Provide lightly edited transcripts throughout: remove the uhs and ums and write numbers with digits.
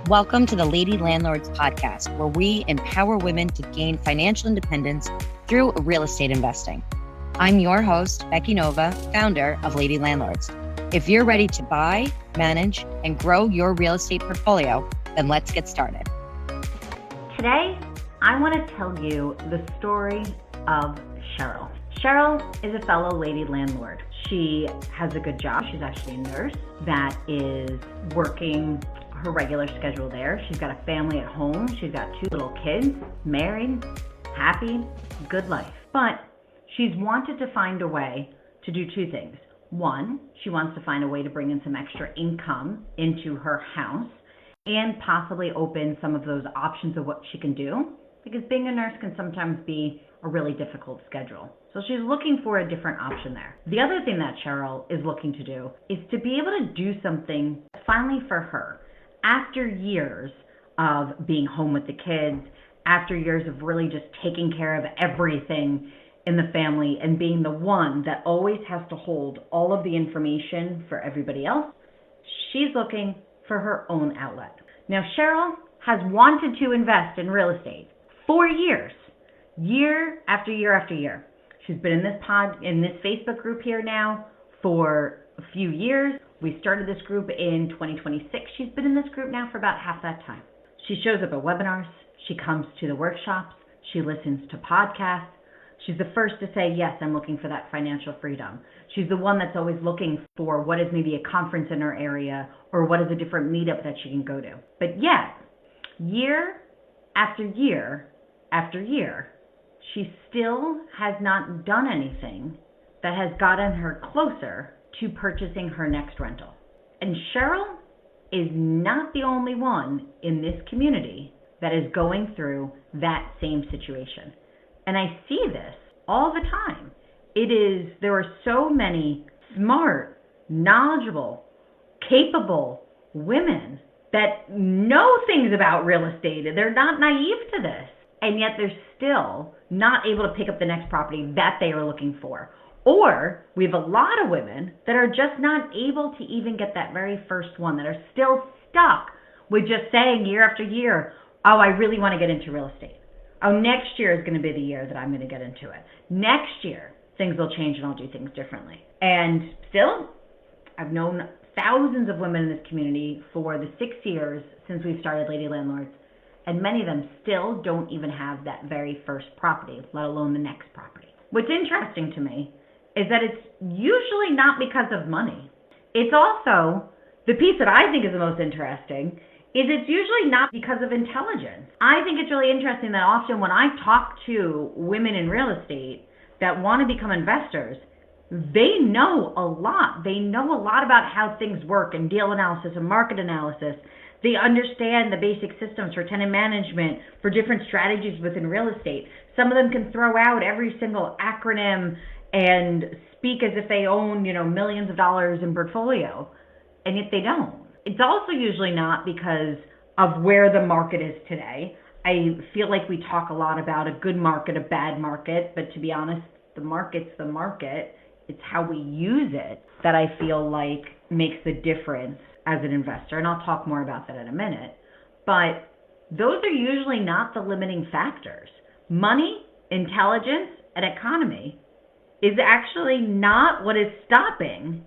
Welcome to the Lady Landlords podcast, where we empower women to gain financial independence through real estate investing. I'm your host, Becky Nova, founder of Lady Landlords. If you're ready to buy, manage, and grow your real estate portfolio, then let's get started. Today, I want to tell you the story of Cheryl. Cheryl is a fellow Lady Landlord. She has a good job. She's actually a nurse that is working her regular schedule there. She's got a family at home. She's got 2 little kids, married, happy, good life. But she's wanted to find a way to do 2 things. 1, she wants to find a way to bring in some extra income into her house and possibly open some of those options of what she can do, because being a nurse can sometimes be a really difficult schedule. So she's looking for a different option there. The other thing that Cheryl is looking to do is to be able to do something finally for her. After years of being home with the kids, after years of really just taking care of everything in the family and being the one that always has to hold all of the information for everybody else, she's looking for her own outlet. Now, Cheryl has wanted to invest in real estate for years, year after year after year. She's been in this Facebook group here now for a few years. We started this group in 2026. She's been in this group now for about half that time. She shows up at webinars. She comes to the workshops. She listens to podcasts. She's the first to say, yes, I'm looking for that financial freedom. She's the one that's always looking for what is maybe a conference in her area or what is a different meetup that she can go to. But yet, year after year after year, she still has not done anything that has gotten her closer to purchasing her next rental. And Cheryl is not the only one in this community that is going through that same situation. And I see this all the time. There are so many smart, knowledgeable, capable women that know things about real estate. They're not naive to this. And yet they're still not able to pick up the next property that they are looking for. Or we have a lot of women that are just not able to even get that very first one, that are still stuck with just saying year after year, oh, I really want to get into real estate. Oh, next year is going to be the year that I'm going to get into it. Next year, things will change and I'll do things differently. And still, I've known thousands of women in this community for the 6 years since we've started Lady Landlords, and many of them still don't even have that very first property, let alone the next property. What's interesting to me is that it's usually not because of money. It's also, the piece that I think is the most interesting, is it's usually not because of intelligence. I think it's really interesting that often when I talk to women in real estate that want to become investors, they know a lot. They know a lot about how things work and deal analysis and market analysis. They understand the basic systems for tenant management, for different strategies within real estate. Some of them can throw out every single acronym and speak as if they own, millions of dollars in portfolio, and yet they don't. It's also usually not because of where the market is today. I feel like we talk a lot about a good market, a bad market, but to be honest, the market's the market. It's how we use it that I feel like makes the difference as an investor, and I'll talk more about that in a minute. But those are usually not the limiting factors. Money, intelligence, and economy is actually not what is stopping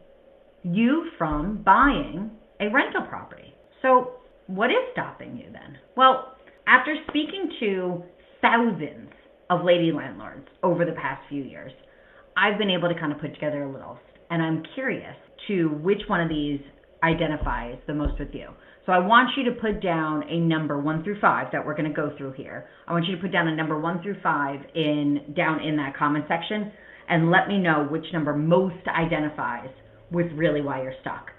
you from buying a rental property. So what is stopping you then? Well, after speaking to thousands of Lady Landlords over the past few years, I've been able to kind of put together a little, and I'm curious to which one of these identifies the most with you. So I want you to put down a number 1 through 5 that we're going to go through here. I want you to put down a number 1 through 5 down in that comment section, and let me know which number most identifies with really why you're stuck.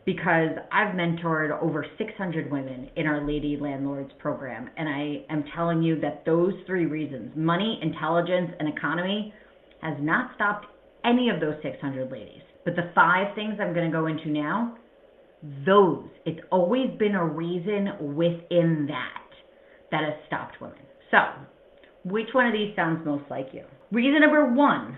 Because I've mentored over 600 women in our Lady Landlords program, and I am telling you that those 3 reasons, money, intelligence, and economy, has not stopped any of those 600 ladies. But the 5 things I'm going to go into now, it's always been a reason within that has stopped women. So, which one of these sounds most like you? Reason number 1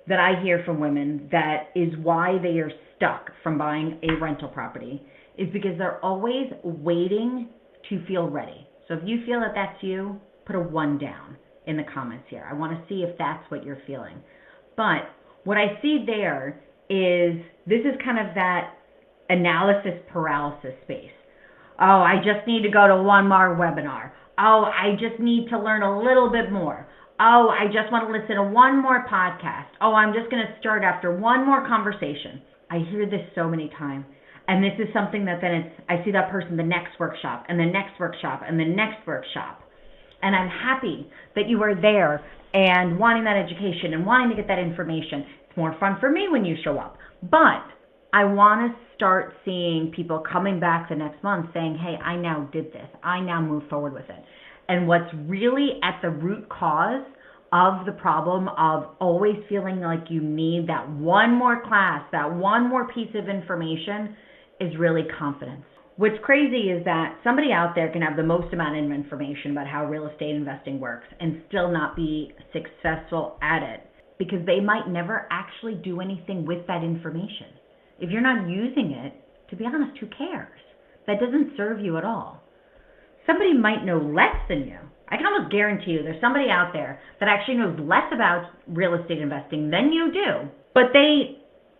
that I hear from women that is why they are stuck from buying a rental property is because they're always waiting to feel ready. So if you feel that that's you, put a 1 down in the comments here. I want to see if that's what you're feeling. But what I see there is this is kind of that analysis paralysis space. Oh, I just need to go to one more webinar. Oh, I just need to learn a little bit more. Oh, I just want to listen to one more podcast. Oh, I'm just going to start after one more conversation. I hear this so many times. And this is something that then I see that person the next workshop and the next workshop and the next workshop. And I'm happy that you are there and wanting that education and wanting to get that information. It's more fun for me when you show up. But I want to start seeing people coming back the next month saying, hey, I now did this. I now move forward with it. And what's really at the root cause of the problem of always feeling like you need that one more class, that one more piece of information is really confidence. What's crazy is that somebody out there can have the most amount of information about how real estate investing works and still not be successful at it because they might never actually do anything with that information. If you're not using it, to be honest, who cares? That doesn't serve you at all. Somebody might know less than you. I can almost guarantee you there's somebody out there that actually knows less about real estate investing than you do, but they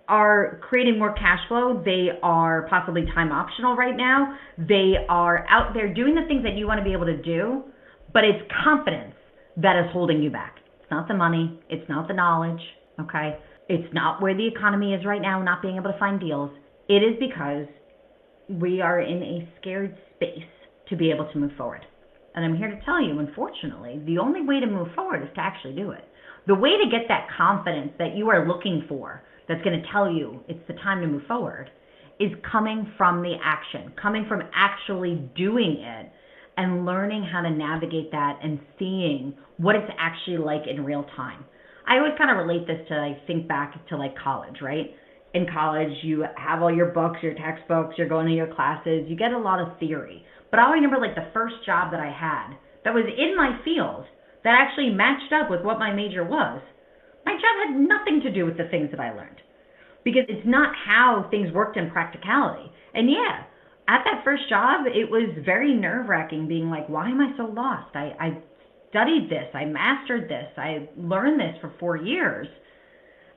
are creating more cash flow. They are possibly time optional right now. They are out there doing the things that you want to be able to do, but it's confidence that is holding you back. It's not the money. It's not the knowledge, okay? It's not where the economy is right now, not being able to find deals. It is because we are in a scared space to be able to move forward. And I'm here to tell you, unfortunately, the only way to move forward is to actually do it. The way to get that confidence that you are looking for, that's going to tell you it's the time to move forward, is coming from the action, coming from actually doing it and learning how to navigate that and seeing what it's actually like in real time. I always kind of relate this to, I think back to like college, right? In college, you have all your books, your textbooks, you're going to your classes, you get a lot of theory. But I remember like the first job that I had that was in my field that actually matched up with what my major was. My job had nothing to do with the things that I learned because it's not how things worked in practicality. And yeah, at that first job, it was very nerve-wracking being like, why am I so lost? I studied this, I mastered this, I learned this for 4 years.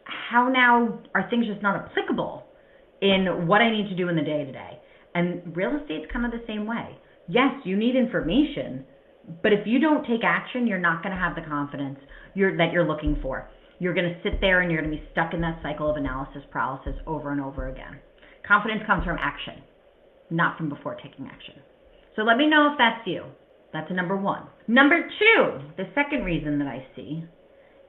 How now are things just not applicable in what I need to do in the day-to-day? And real estate's kind of the same way. Yes, you need information, but if you don't take action, you're not going to have the confidence that you're looking for. You're going to sit there and you're going to be stuck in that cycle of analysis paralysis over and over again. Confidence comes from action, not from before taking action. So let me know if that's you. That's number 1. Number 2, the second reason that I see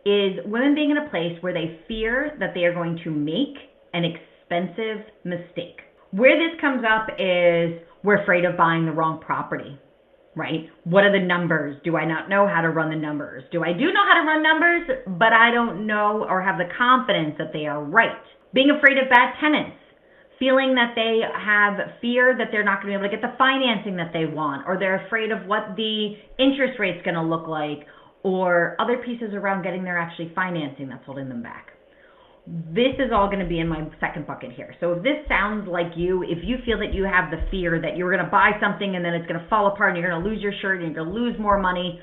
is women being in a place where they fear that they are going to make an expensive mistake. Where this comes up is we're afraid of buying the wrong property, right? What are the numbers? Do I not know how to run the numbers? Do I do know how to run numbers, but I don't know or have the confidence that they are right? Being afraid of bad tenants, feeling that they have fear that they're not going to be able to get the financing that they want, or they're afraid of what the interest rate's going to look like, or other pieces around getting their actually financing that's holding them back. This is all going to be in my second bucket here. So if this sounds like you, if you feel that you have the fear that you're going to buy something and then it's going to fall apart and you're going to lose your shirt and you're going to lose more money,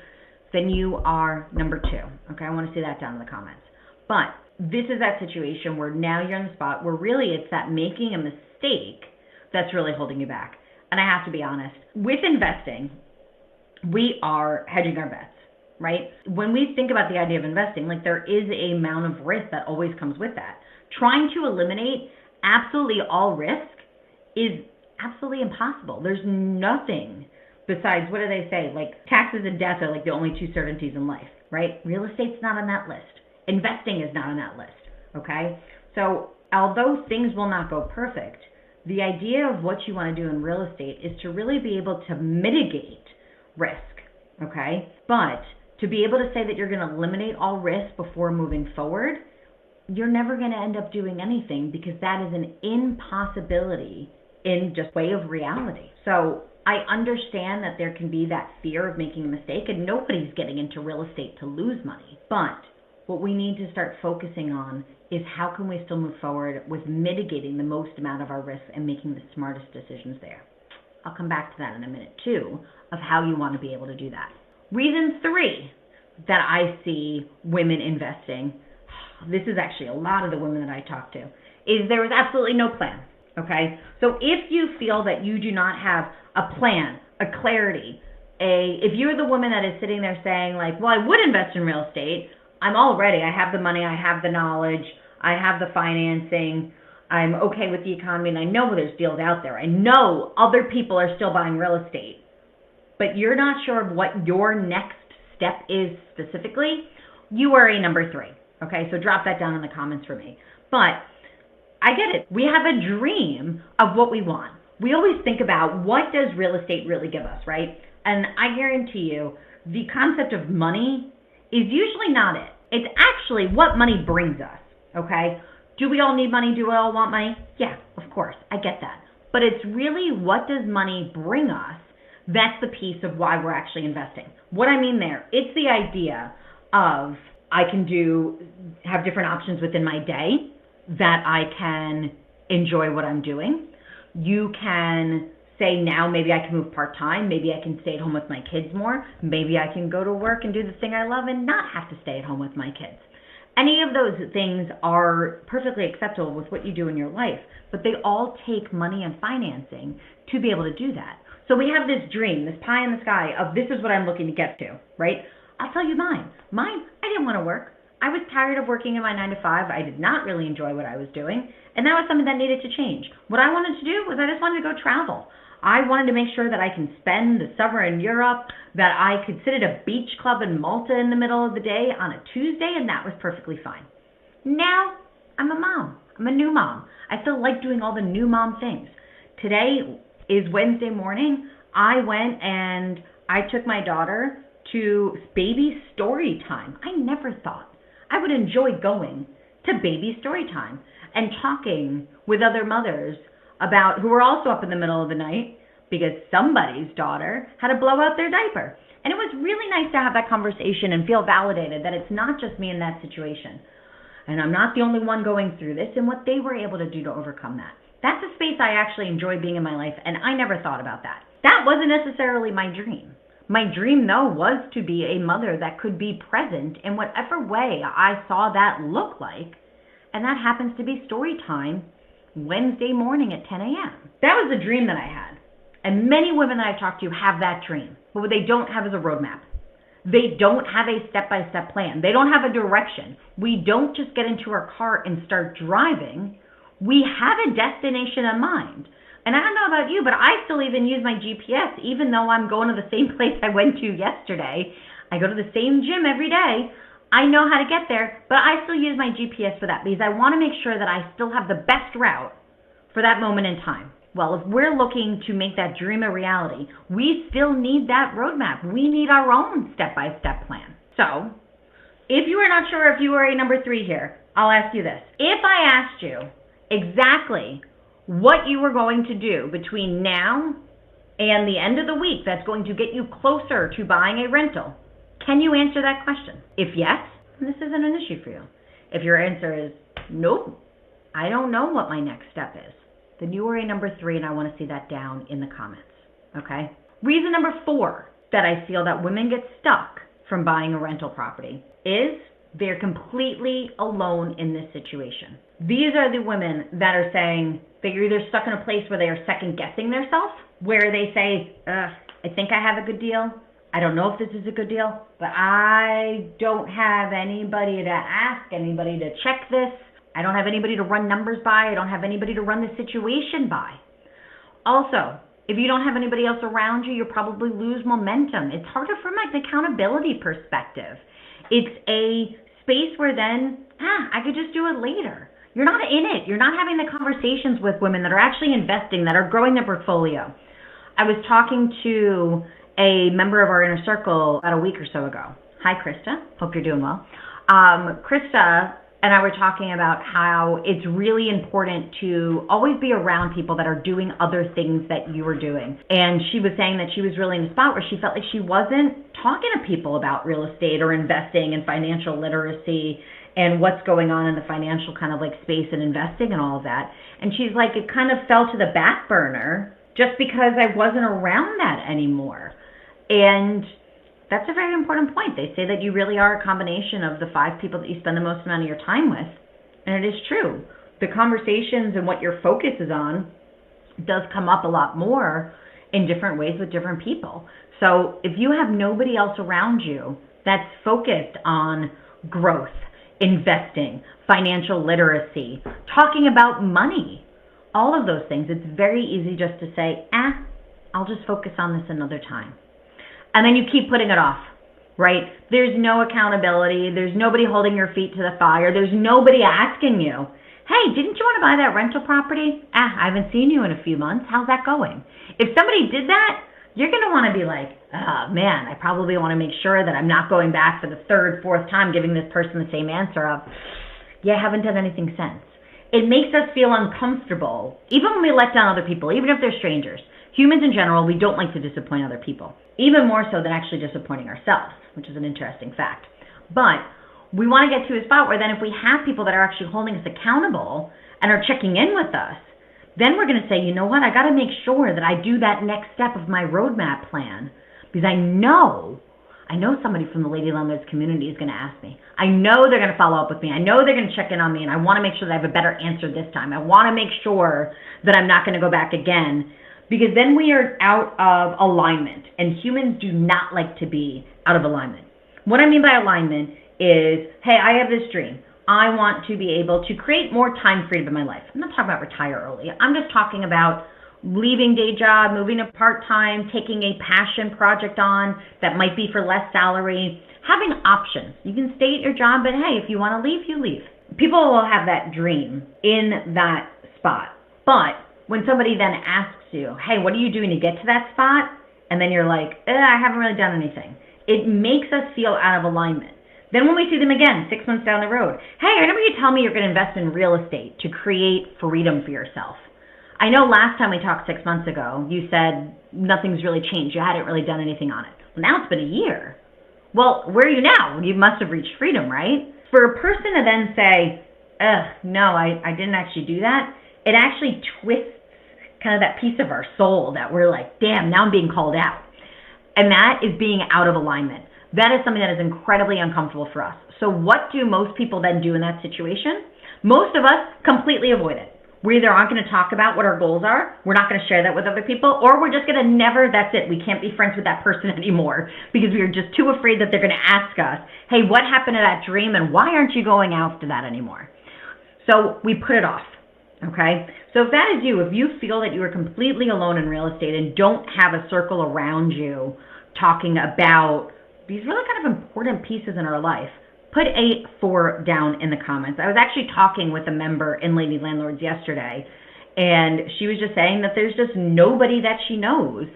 then you are number 2. Okay, I want to see that down in the comments. But this is that situation where now you're in the spot where really it's that making a mistake that's really holding you back. And I have to be honest, with investing, we are hedging our bets. Right? When we think about the idea of investing, like there is an amount of risk that always comes with that. Trying to eliminate absolutely all risk is absolutely impossible. There's nothing besides, what do they say? Like taxes and death are like the only 2 certainties in life, right? Real estate's not on that list. Investing is not on that list, okay? So although things will not go perfect, the idea of what you want to do in real estate is to really be able to mitigate risk, okay? But to be able to say that you're going to eliminate all risk before moving forward, you're never going to end up doing anything because that is an impossibility in just way of reality. So I understand that there can be that fear of making a mistake, and nobody's getting into real estate to lose money. But what we need to start focusing on is how can we still move forward with mitigating the most amount of our risk and making the smartest decisions there. I'll come back to that in a minute too, of how you want to be able to do that. Reason 3 that I see women investing, this is actually a lot of the women that I talk to, is there is absolutely no plan, okay? So if you feel that you do not have a plan, a clarity, if you're the woman that is sitting there saying like, well, I would invest in real estate, I'm all ready, I have the money, I have the knowledge, I have the financing, I'm okay with the economy, and I know there's deals out there. I know other people are still buying real estate, but you're not sure of what your next step is specifically, you are a number 3, okay? So drop that down in the comments for me. But I get it. We have a dream of what we want. We always think about what does real estate really give us, right? And I guarantee you, the concept of money is usually not it. It's actually what money brings us, okay? Do we all need money? Do we all want money? Yeah, of course. I get that. But it's really what does money bring us? That's the piece of why we're actually investing. What I mean there, it's the idea of I can have different options within my day that I can enjoy what I'm doing. You can say now maybe I can move part-time, maybe I can stay at home with my kids more, maybe I can go to work and do the thing I love and not have to stay at home with my kids. Any of those things are perfectly acceptable with what you do in your life, but they all take money and financing to be able to do that. So we have this dream, this pie in the sky of this is what I'm looking to get to, right? I'll tell you mine. Mine, I didn't want to work. I was tired of working in my 9 to 5. I did not really enjoy what I was doing, and that was something that needed to change. What I wanted to do was I just wanted to go travel. I wanted to make sure that I can spend the summer in Europe, that I could sit at a beach club in Malta in the middle of the day on a Tuesday, and that was perfectly fine. Now, I'm a mom. I'm a new mom. I still like doing all the new mom things. Today is Wednesday morning. I went and I took my daughter to baby story time. I never thought I would enjoy going to baby story time and talking with other mothers who were also up in the middle of the night because somebody's daughter had to blow out their diaper. And it was really nice to have that conversation and feel validated that it's not just me in that situation. And I'm not the only one going through this, and what they were able to do to overcome that. That's a space I actually enjoy being in my life, and I never thought about that. That wasn't necessarily my dream. My dream, though, was to be a mother that could be present in whatever way I saw that look like, and that happens to be story time Wednesday morning at 10 a.m. That was the dream that I had. And many women that I talk to have that dream, but what they don't have is a roadmap. They don't have a step-by-step plan. They don't have a direction. We don't just get into our car and start driving. We have a destination in mind. And I don't know about you, but I still even use my GPS, even though I'm going to the same place I went to yesterday. I go to the same gym every day. I know how to get there, but I still use my GPS for that because I want to make sure that I still have the best route for that moment in time. Well, if we're looking to make that dream a reality, we still need that roadmap. We need our own step-by-step plan. So, if you are not sure if you are a number 3 here, I'll ask you this. If I asked you exactly what you were going to do between now and the end of the week that's going to get you closer to buying a rental, can you answer that question? If yes, then this isn't an issue for you. If your answer is nope, I don't know what my next step is, then you are a number 3, and I want to see that down in the comments, okay? Reason number 4 that I feel that women get stuck from buying a rental property is they're completely alone in this situation. These are the women that are saying they're either stuck in a place where they are second-guessing themselves, where they say, I think I have a good deal. I don't know if this is a good deal, but I don't have anybody to ask, anybody to check this. I don't have anybody to run numbers by. I don't have anybody to run the situation by. Also, if you don't have anybody else around you, you'll probably lose momentum. It's harder from an accountability perspective. It's a space where then, I could just do it later. You're not in it. You're not having the conversations with women that are actually investing, that are growing their portfolio. I was talking to a member of our inner circle about a week or so ago. Hi, Krista. Hope you're doing well. Krista and I were talking about how it's really important to always be around people that are doing other things that you were doing. And she was saying that she was really in a spot where she felt like she wasn't talking to people about real estate or investing and financial literacy and what's going on in the financial kind of like space and investing and all of that. And she's like, it kind of fell to the back burner just because I wasn't around that anymore. And that's a very important point. They say that you really are a combination of the 5 people that you spend the most amount of your time with. And it is true. The conversations and what your focus is on does come up a lot more in different ways with different people. So if you have nobody else around you that's focused on growth, investing, financial literacy, talking about money, all of those things, it's very easy just to say, I'll just focus on this another time. And then you keep putting it off, right? There's no accountability. There's nobody holding your feet to the fire. There's nobody asking you, hey, didn't you want to buy that rental property? I haven't seen you in a few months. How's that going? If somebody did that, you're going to want to be like, oh, man, I probably want to make sure that I'm not going back for the 3rd, 4th time giving this person the same answer of, yeah, I haven't done anything since. It makes us feel uncomfortable, even when we let down other people, even if they're strangers. Humans in general, we don't like to disappoint other people, even more so than actually disappointing ourselves, which is an interesting fact. But we want to get to a spot where then if we have people that are actually holding us accountable and are checking in with us, then we're going to say, you know what, I got to make sure that I do that next step of my roadmap plan because I know somebody from the Lady Landlords community is going to ask me. I know they're going to follow up with me. I know they're going to check in on me, and I want to make sure that I have a better answer this time. I want to make sure that I'm not going to go back again, because then we are out of alignment, and humans do not like to be out of alignment. What I mean by alignment is, hey, I have this dream. I want to be able to create more time freedom in my life. I'm not talking about retire early. I'm just talking about leaving day job, moving to part-time, taking a passion project on that might be for less salary, having options. You can stay at your job, but hey, if you want to leave, you leave. People will have that dream in that spot. But when somebody then asks you, hey, what are you doing to get to that spot? And then you're like, I haven't really done anything. It makes us feel out of alignment. Then when we see them again, 6 months down the road, hey, I remember you tell me you're going to invest in real estate to create freedom for yourself. I know last time we talked 6 months ago, you said nothing's really changed. You hadn't really done anything on it. Well, now it's been a year. Well, where are you now? You must have reached freedom, right? For a person to then say, no, I didn't actually do that, it actually twists kind of that piece of our soul that we're like, damn, now I'm being called out. And that is being out of alignment. That is something that is incredibly uncomfortable for us. So what do most people then do in that situation? Most of us completely avoid it. We either aren't going to talk about what our goals are, we're not going to share that with other people, or we're just going to that's it. We can't be friends with that person anymore because we are just too afraid that they're going to ask us, hey, what happened to that dream and why aren't you going after that anymore? So we put it off, okay? So if that is you, if you feel that you are completely alone in real estate and don't have a circle around you talking about these really kind of important pieces in our life, put a 4 down in the comments. I was actually talking with a member in Lady Landlords yesterday, and she was just saying that there's just nobody that she knows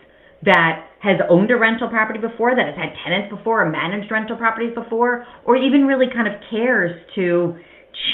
that has owned a rental property before, that has had tenants before, or managed rental properties before, or even really kind of cares to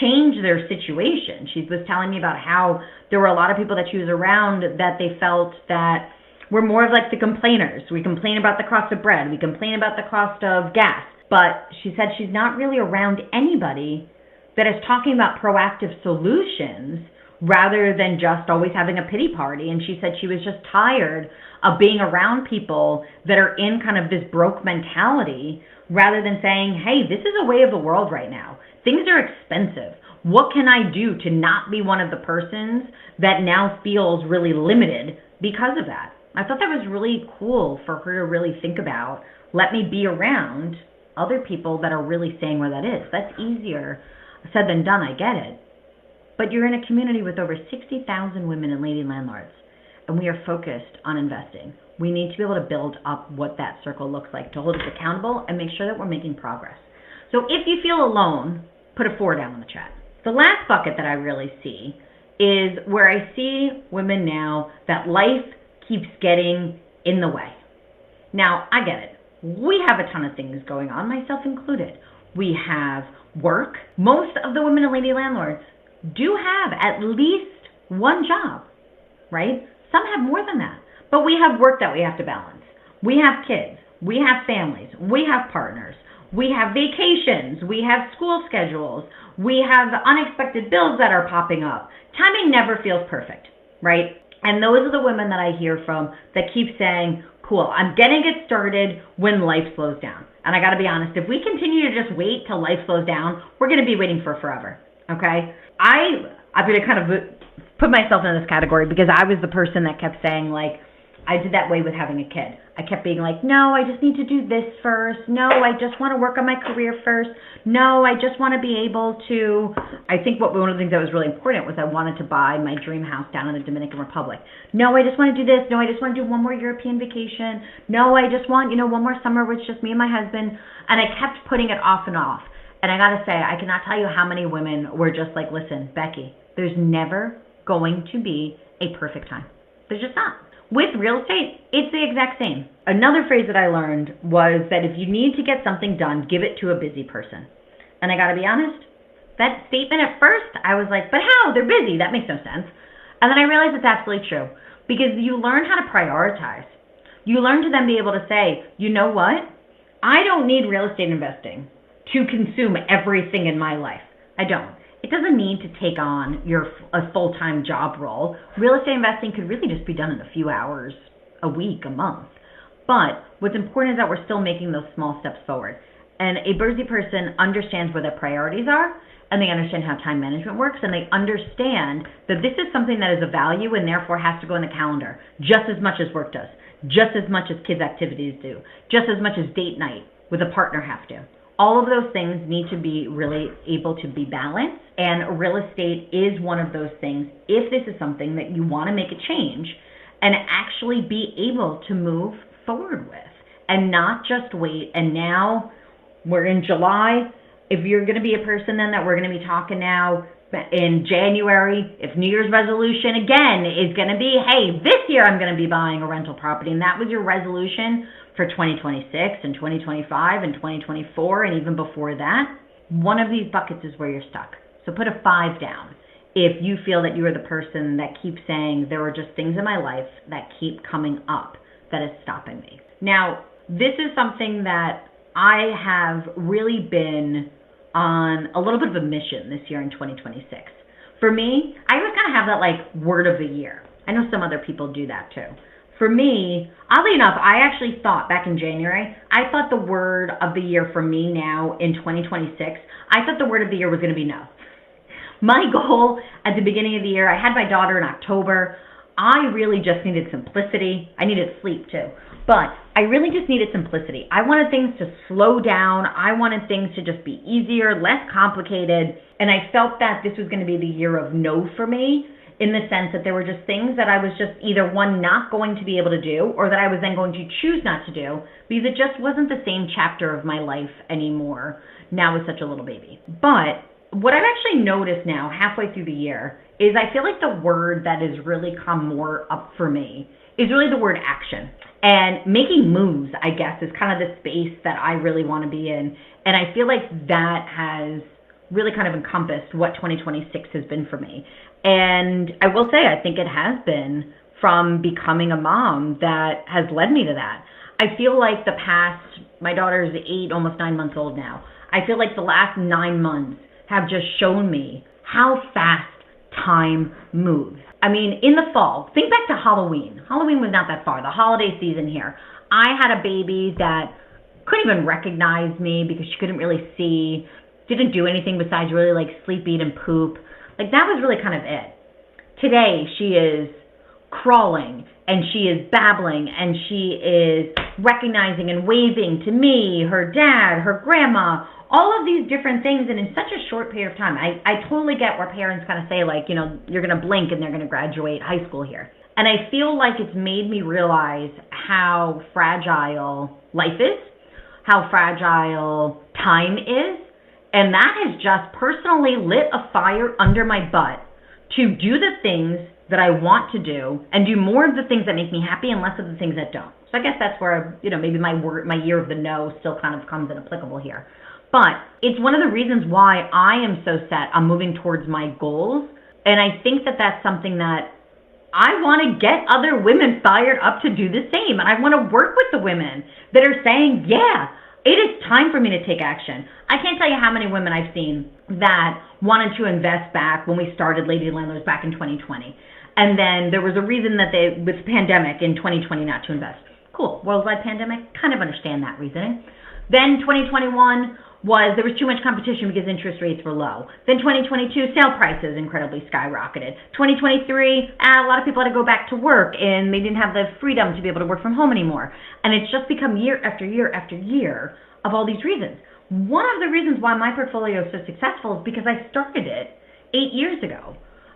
change their situation. She was telling me about how there were a lot of people that she was around that they felt that were more of like the complainers. We complain about the cost of bread. We complain about the cost of gas. But she said she's not really around anybody that is talking about proactive solutions rather than just always having a pity party. And she said she was just tired of being around people that are in kind of this broke mentality rather than saying, hey, this is a way of the world right now. Things are expensive. What can I do to not be one of the persons that now feels really limited because of that? I thought that was really cool for her to really think about. Let me be around other people that are really saying where that is. That's easier said than done, I get it. But you're in a community with over 60,000 women in Lady Landlords, and we are focused on investing. We need to be able to build up what that circle looks like to hold us accountable and make sure that we're making progress. So if you feel alone, put a 4 down in the chat. The last bucket that I really see is where I see women now that life keeps getting in the way. Now, I get it. We have a ton of things going on, myself included. We have work. Most of the women in Lady Landlords do have at least one job, right? Some have more than that. But we have work that we have to balance. We have kids. We have families. We have partners. We have vacations. We have school schedules. We have unexpected bills that are popping up. Timing never feels perfect, right? And those are the women that I hear from that keep saying, cool, I'm getting it started when life slows down. And I got to be honest, if we continue to just wait till life slows down, we're going to be waiting for forever, okay? I'm going to kind of put myself in this category because I was the person that kept saying, like, I did that way with having a kid. I kept being like, no, I just need to do this first. No, I just want to work on my career first. No, I just want to be able to. I think one of the things that was really important was I wanted to buy my dream house down in the Dominican Republic. No, I just want to do this. No, I just want to do one more European vacation. No, I just want, one more summer with just me and my husband. And I kept putting it off and off. And I got to say, I cannot tell you how many women were just like, listen, Becky, there's never going to be a perfect time. There's just not. With real estate, it's the exact same. Another phrase that I learned was that if you need to get something done, give it to a busy person. And I got to be honest, that statement at first, I was like, but how? They're busy. That makes no sense. And then I realized it's absolutely true because you learn how to prioritize. You learn to then be able to say, you know what? I don't need real estate investing to consume everything in my life. I don't. It doesn't need to take on a full-time job role. Real estate investing could really just be done in a few hours, a week, a month. But what's important is that we're still making those small steps forward. And a busy person understands where their priorities are, and they understand how time management works, and they understand that this is something that is of value and therefore has to go in the calendar just as much as work does, just as much as kids' activities do, just as much as date night with a partner have to. All of those things need to be really able to be balanced, and real estate is one of those things if this is something that you want to make a change and actually be able to move forward with and not just wait. And now we're in July. If you're going to be a person then that we're going to be talking now in January, if New Year's resolution again is going to be, hey, this year I'm going to be buying a rental property, and that was your resolution for 2026 and 2025 and 2024 and even before that, one of these buckets is where you're stuck. So put a 5 down if you feel that you are the person that keeps saying there are just things in my life that keep coming up that is stopping me. Now, this is something that I have really been on a little bit of a mission this year in 2026. For me, I always kind of have that like word of the year. I know some other people do that too. For me, oddly enough, I actually thought back in January, I thought the word of the year for me now in 2026, I thought the word of the year was going to be no. My goal at the beginning of the year, I had my daughter in October. I really just needed simplicity. I needed sleep too. But I really just needed simplicity. I wanted things to slow down. I wanted things to just be easier, less complicated. And I felt that this was going to be the year of no for me, in the sense that there were just things that I was just either one, not going to be able to do, or that I was then going to choose not to do because it just wasn't the same chapter of my life anymore now with such a little baby. But what I've actually noticed now halfway through the year is I feel like the word that has really come more up for me is really the word action. And making moves, I guess, is kind of the space that I really want to be in. And I feel like that has really kind of encompassed what 2026 has been for me. And I will say, I think it has been from becoming a mom that has led me to that. I feel like the past, my daughter is 8, almost 9 months old now. I feel like the last 9 months have just shown me how fast time moves. I mean, in the fall, think back to Halloween. Halloween was not that far, the holiday season here. I had a baby that couldn't even recognize me because she couldn't really see, didn't do anything besides really like sleep, eat, and poop. Like that was really kind of it. Today, she is crawling and she is babbling and she is recognizing and waving to me, her dad, her grandma, all of these different things, and in such a short period of time. I totally get where parents kind of say, like, you know, you're going to blink and they're going to graduate high school here. And I feel like it's made me realize how fragile life is, how fragile time is, and that has just personally lit a fire under my butt to do the things that I want to do and do more of the things that make me happy and less of the things that don't. So I guess that's where, you know, maybe my year of the no still kind of comes in applicable here. But it's one of the reasons why I am so set on moving towards my goals. And I think that that's something that I want to get other women fired up to do the same. And I want to work with the women that are saying, yeah, it is time for me to take action. I can't tell you how many women I've seen that wanted to invest back when we started Lady Landlords back in 2020. And then there was a reason that with the pandemic in 2020 not to invest. Cool. Worldwide pandemic, kind of understand that reasoning. Then 2021 there was too much competition because interest rates were low. Then 2022, sale prices incredibly skyrocketed. 2023, a lot of people had to go back to work and they didn't have the freedom to be able to work from home anymore. And it's just become year after year after year of all these reasons. One of the reasons why my portfolio is so successful is because I started it 8 years ago.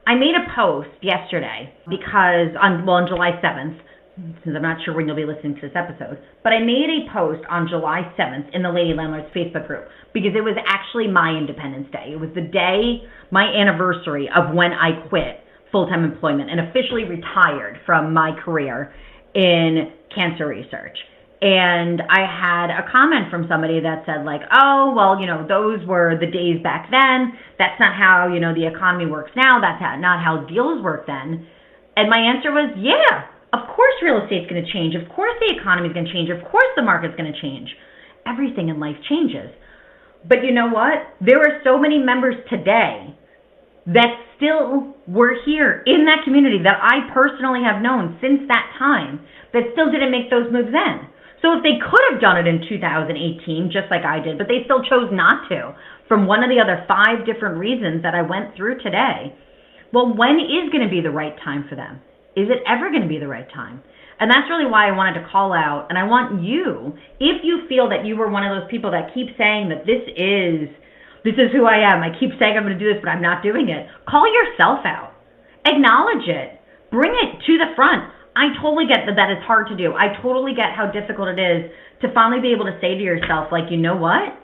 I made a post yesterday because on July 7th, since I'm not sure when you'll be listening to this episode, but I made a post on July 7th in the Lady Landlords Facebook group because it was actually my Independence Day. It was the day, my anniversary of when I quit full-time employment and officially retired from my career in cancer research. And I had a comment from somebody that said like, oh, well, those were the days back then. That's not how, the economy works now. That's not how deals work then. And my answer was, yeah. Of course real estate's going to change. Of course the economy's going to change. Of course the market's going to change. Everything in life changes. But you know what? There are so many members today that still were here in that community that I personally have known since that time that still didn't make those moves then. So if they could have done it in 2018, just like I did, but they still chose not to, from one of the other 5 different reasons that I went through today, well, when is going to be the right time for them? Is it ever going to be the right time? And that's really why I wanted to call out. And I want you, if you feel that you were one of those people that keep saying that this is who I am, I keep saying I'm going to do this, but I'm not doing it, call yourself out. Acknowledge it. Bring it to the front. I totally get that it's hard to do. I totally get how difficult it is to finally be able to say to yourself, like, you know what?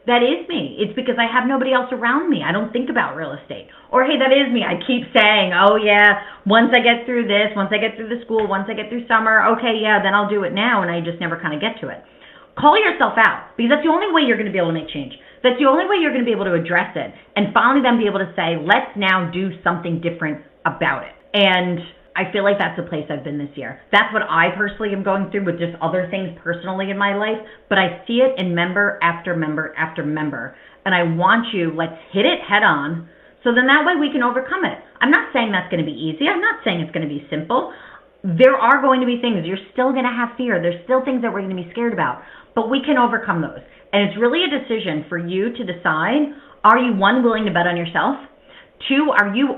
That is me. It's because I have nobody else around me. I don't think about real estate. Or, hey, that is me. I keep saying, oh, yeah, once I get through this, once I get through the school, once I get through summer, okay, yeah, then I'll do it now, and I just never kind of get to it. Call yourself out, because that's the only way you're going to be able to make change. That's the only way you're going to be able to address it, and finally then be able to say, let's now do something different about it. And I feel like that's the place I've been this year. That's what I personally am going through with just other things personally in my life, but I see it in member after member after member. And I want you, let's hit it head on, so then that way we can overcome it. I'm not saying that's going to be easy. I'm not saying it's going to be simple. There are going to be things. You're still going to have fear. There's still things that we're going to be scared about, but we can overcome those. And it's really a decision for you to decide, are you, one, willing to bet on yourself? 2, are you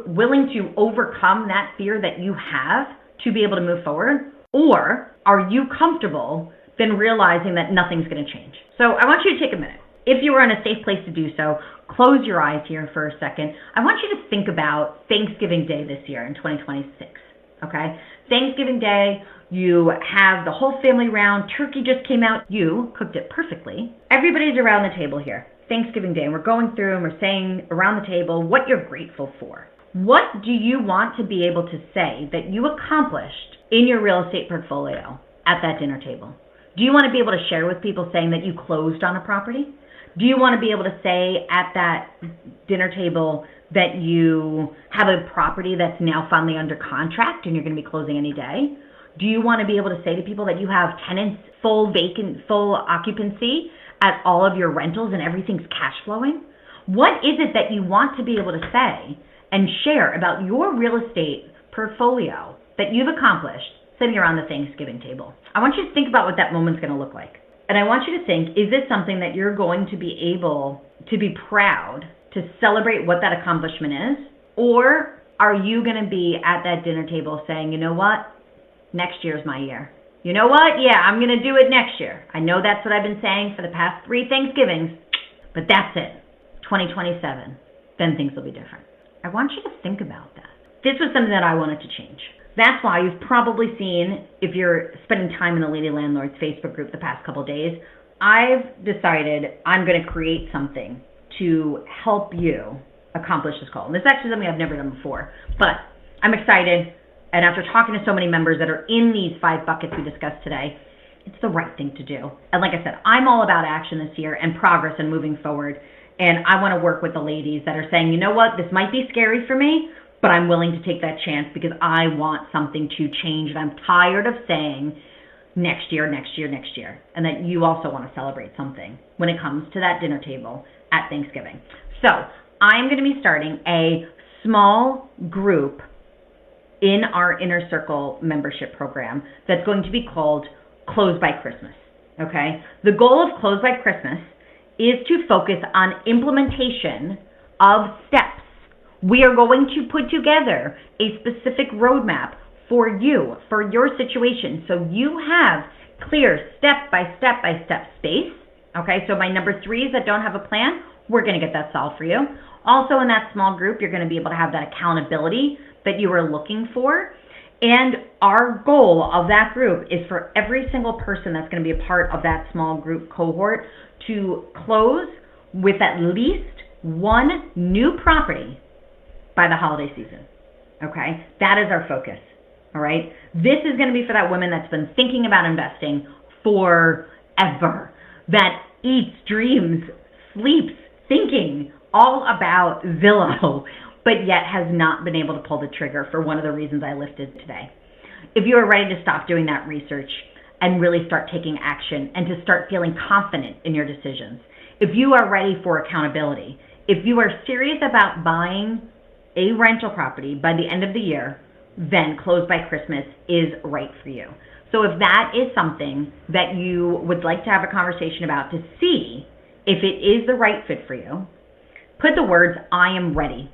willing to overcome that fear that you have to be able to move forward? Or are you comfortable then realizing that nothing's going to change? So I want you to take a minute. If you are in a safe place to do so, close your eyes here for a second. I want you to think about Thanksgiving Day this year in 2026, okay? Thanksgiving Day, you have the whole family around. Turkey just came out. You cooked it perfectly. Everybody's around the table here. Thanksgiving Day, and we're going through and we're saying around the table what you're grateful for. What do you want to be able to say that you accomplished in your real estate portfolio at that dinner table? Do you want to be able to share with people saying that you closed on a property? Do you want to be able to say at that dinner table that you have a property that's now finally under contract and you're going to be closing any day? Do you want to be able to say to people that you have tenants, full occupancy at all of your rentals and everything's cash flowing? What is it that you want to be able to say and share about your real estate portfolio that you've accomplished sitting around the Thanksgiving table? I want you to think about what that moment's going to look like. And I want you to think, is this something that you're going to be able to be proud to celebrate what that accomplishment is? Or are you going to be at that dinner table saying, you know what, next year's my year? You know what? Yeah, I'm going to do it next year. I know that's what I've been saying for the past 3 Thanksgivings, but that's it. 2027, then things will be different. I want you to think about that. This was something that I wanted to change. That's why you've probably seen, if you're spending time in the Lady Landlords Facebook group the past couple of days, I've decided I'm going to create something to help you accomplish this goal. And this is actually something I've never done before, but I'm excited. And after talking to so many members that are in these 5 buckets we discussed today, it's the right thing to do. And like I said, I'm all about action this year and progress and moving forward. And I want to work with the ladies that are saying, you know what, this might be scary for me, but I'm willing to take that chance because I want something to change. And I'm tired of saying next year, next year, next year. And that you also want to celebrate something when it comes to that dinner table at Thanksgiving. So I'm going to be starting a small group in our Inner Circle membership program that's going to be called Close by Christmas, okay? The goal of Close by Christmas is to focus on implementation of steps. We are going to put together a specific roadmap for you, for your situation, so you have clear step-by-step space, okay? So my number threes that don't have a plan, we're going to get that solved for you. Also in that small group, you're going to be able to have that accountability that you are looking for. And our goal of that group is for every single person that's going to be a part of that small group cohort to close with at least one new property by the holiday season, okay? That is our focus, all right? This is going to be for that woman that's been thinking about investing forever, that eats, dreams, sleeps, thinking all about Zillow, but yet has not been able to pull the trigger for one of the reasons I listed today. If you are ready to stop doing that research and really start taking action and to start feeling confident in your decisions, if you are ready for accountability, if you are serious about buying a rental property by the end of the year, then Close by Christmas is right for you. So if that is something that you would like to have a conversation about to see if it is the right fit for you, put the words "I am ready"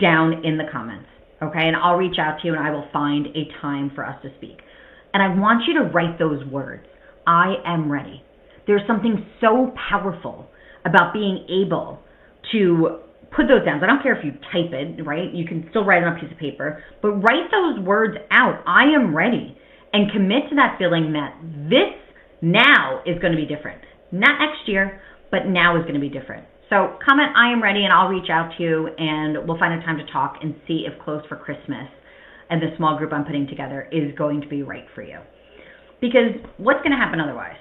down in the comments, okay? And I'll reach out to you and I will find a time for us to speak. And I want you to write those words, "I am ready." There's something so powerful about being able to put those down. I don't care if you type it, right? You can still write it on a piece of paper, but write those words out, "I am ready," and commit to that feeling that this now is going to be different. Not next year, but now is going to be different. So comment "I am ready" and I'll reach out to you and we'll find a time to talk and see if Close for Christmas and the small group I'm putting together is going to be right for you. Because what's going to happen otherwise?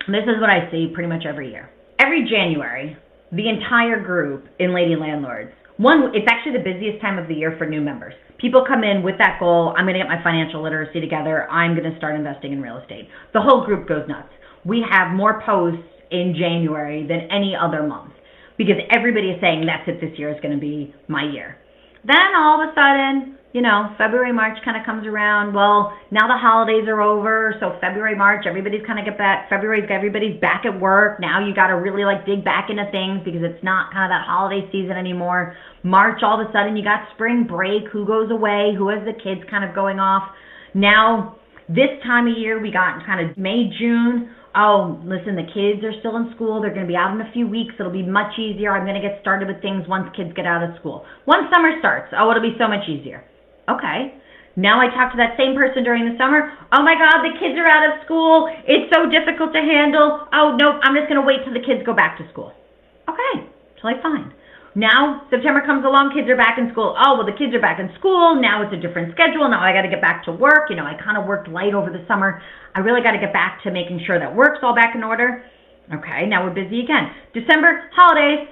This is what I see pretty much every year. Every January, the entire group in Lady Landlords, it's actually the busiest time of the year for new members. People come in with that goal, I'm going to get my financial literacy together, I'm going to start investing in real estate. The whole group goes nuts. We have more posts in January than any other month because everybody is saying that's it, this year is going to be my year. Then all of a sudden, February, March kind of comes around. Well, now the holidays are over, so February, March, everybody's kind of get back. February, everybody's back at work. Now you got to really dig back into things because it's not kind of that holiday season anymore. March, all of a sudden, you got spring break. Who goes away? Who has the kids kind of going off? Now, this time of year, we got kind of May, June. Oh, listen, the kids are still in school. They're going to be out in a few weeks. It'll be much easier. I'm going to get started with things once kids get out of school. Once summer starts, it'll be so much easier. Okay. Now I talk to that same person during the summer. Oh my God, the kids are out of school. It's so difficult to handle. Oh, nope, I'm just going to wait till the kids go back to school. Okay, totally fine. Now September comes along, kids are back in school. Oh, well, the kids are back in school. Now it's a different schedule. Now I got to get back to work. I kind of worked light over the summer. I really got to get back to making sure that work's all back in order. Okay, now we're busy again. December, holidays.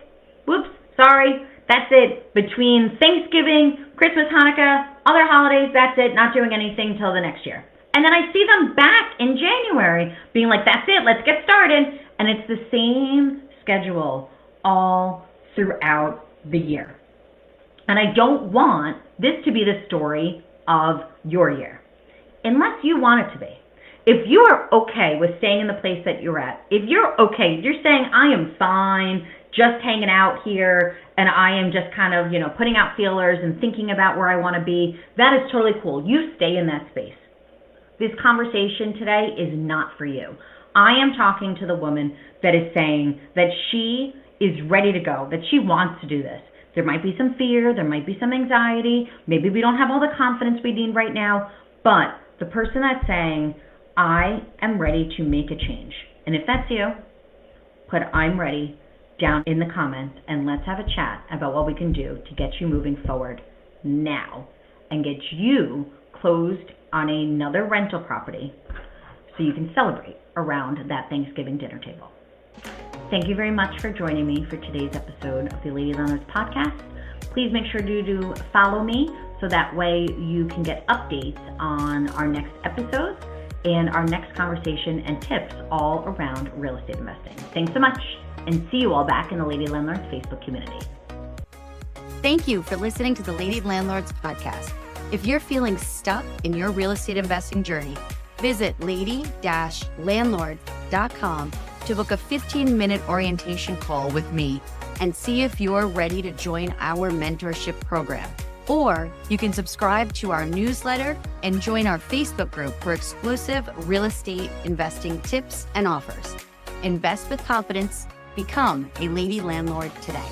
Whoops, sorry. That's it. Between Thanksgiving, Christmas, Hanukkah, other holidays, that's it. Not doing anything till the next year. And then I see them back in January being like, that's it, let's get started. And it's the same schedule all throughout the year. And I don't want this to be the story of your year, unless you want it to be. If you are okay with staying in the place that you're at, if you're okay, you're saying, I am fine just hanging out here and I am just kind of, putting out feelers and thinking about where I want to be, that is totally cool. You stay in that space. This conversation today is not for you. I am talking to the woman that is saying that she is ready to go, that she wants to do this. There might be some fear, there might be some anxiety, maybe we don't have all the confidence we need right now, but the person that's saying, I am ready to make a change. And if that's you, put "I'm ready" down in the comments and let's have a chat about what we can do to get you moving forward now and get you closed on another rental property so you can celebrate around that Thanksgiving dinner table. Thank you very much for joining me for today's episode of the Lady Landlords podcast. Please make sure to follow me so that way you can get updates on our next episodes and our next conversation and tips all around real estate investing. Thanks so much, and see you all back in the Lady Landlords Facebook community. Thank you for listening to the Lady Landlords podcast. If you're feeling stuck in your real estate investing journey, visit lady-landlords.com to book a 15-minute orientation call with me and see if you're ready to join our mentorship program. Or you can subscribe to our newsletter and join our Facebook group for exclusive real estate investing tips and offers. Invest with confidence. Become a Lady Landlord today.